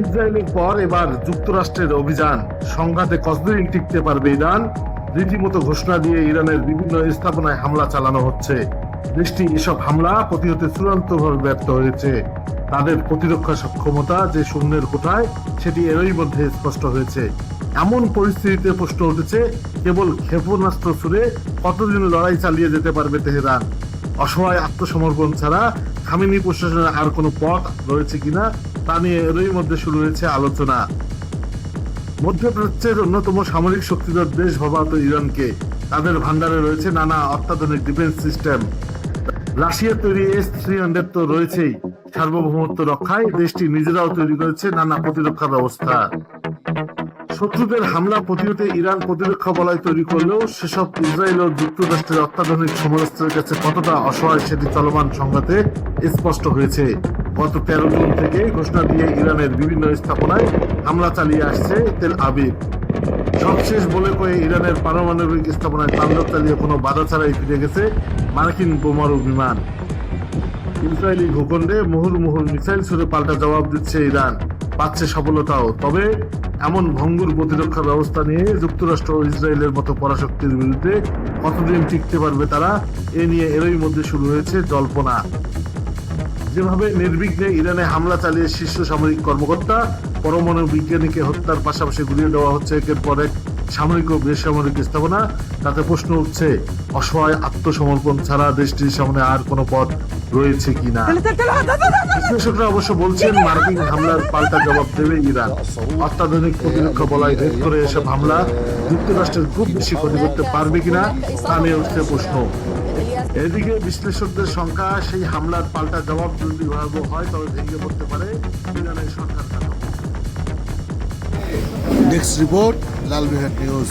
ইসরায়েলের পর এবার যুক্তরাষ্ট্রের অভিযান, সংঘাতে কতদিন টিকতে পারবে ইরান? রীতিমতো ঘোষণা দিয়ে ইরানের বিভিন্ন স্থাপনায় হামলা চালানো হচ্ছে। দেশটি এসব হামলা প্রতিহতে চূড়ান্তভাবে ব্যর্থ হয়েছে। তাদের প্রতিরক্ষা সক্ষমতা যে শূন্যের কোঠায়, সেটি এরই মধ্যে স্পষ্ট হয়েছে। এমন পরিস্থিতিতে প্রশ্ন উঠেছে, কেবল ক্ষেপণাস্ত্র ছুড়ে কতদিন লড়াই চালিয়ে যেতে পারবে তেহরান? অসহায় আত্মসমর্পণ ছাড়া খামেনি প্রশাসনের আর কোনো পথ রয়েছে কিনা তা নিয়ে এরই মধ্যে শুরু হয়েছে আলোচনা। মধ্যপ্রাচ্যের অন্যতম সামরিক শক্তিধর দেশ ভাবা হতো ইরানকে। তাদের ভান্ডারে রয়েছে নানা অত্যাধুনিক ডিফেন্স সিস্টেম। রাশিয়ার তৈরি S-300 তো রয়েছেই। সার্বভৌমত্ব রক্ষায় দেশটি নিজেরাও তৈরি করেছে নানা প্রতিরক্ষা ব্যবস্থা। শত্রুদের হামলা প্রতিরোধে ইরান প্রতিরক্ষা বলয় তৈরি করলেও সেসব ইসরায়েল ও যুক্তরাষ্ট্রের অত্যাধুনিক সমরাস্ত্রের কাছে কতটা অসহায় সেটি চলমান সংঘাতে স্পষ্ট হয়েছে। গত 13 জুন থেকে ঘোষণা দিয়ে ইরানের বিভিন্ন স্থাপনায় হামলা চালিয়ে আসছে তেল আবিব। সবশেষ বলে কয়ে ইরানের পারমাণবিক স্থাপনায় তাণ্ডব চালিয়ে কোনো বাধা ছাড়াই ফিরে গেছে মার্কিন বোমারু বিমান। ইসরায়েলি ভূখণ্ডে মুহুর্মুহুর মিসাইল ছুড়ে পাল্টা জবাব দিচ্ছে ইরান, পাচ্ছে সফলতাও। তবে এমন ভঙ্গুর প্রতিরক্ষা ব্যবস্থা নিয়ে যুক্তরাষ্ট্র ও ইসরায়েলের মতো পরাশক্তির বিরুদ্ধে কতদিন টিকতে পারবে তারা, এ নিয়ে এরই মধ্যে শুরু হয়েছে জল্পনা। যেভাবে নির্বিঘ্নে ইরানে হামলা চালিয়ে শীর্ষ সামরিক কর্মকর্তা, পরমাণু বিজ্ঞানীকে হত্যার পাশাপাশি গুলিয়ে দেওয়া হচ্ছে একের পর এক সামরিক ও বেসামরিক স্থাপনা, তাতে প্রশ্ন উঠছে অসহায় আত্মসমর্পণ ছাড়া দেশটির সামনে আর কোনো পথ রয়েছে কিনা। বিশ্লেষকরা অবশ্য বলছেন মার্কিন হামলার পাল্টা জবাব দেবে ইরান। অত্যাধুনিক প্রতিরক্ষা বলয় ভেদ করে এসব হামলা যুক্তরাষ্ট্রের খুব বেশি ক্ষতি করতে পারবে কিনা তা নিয়ে উঠছে প্রশ্ন। এদিকে বিশ্লেষকদের সংখ্যা, সেই হামলার পাল্টা জবাব যদি ভয়াবহ হয় তবে ভেঙে পড়তে পারে ইরানের সরকার কাঠামো। ডেস্ক রিপোর্ট, লালবিহাট নিউজ।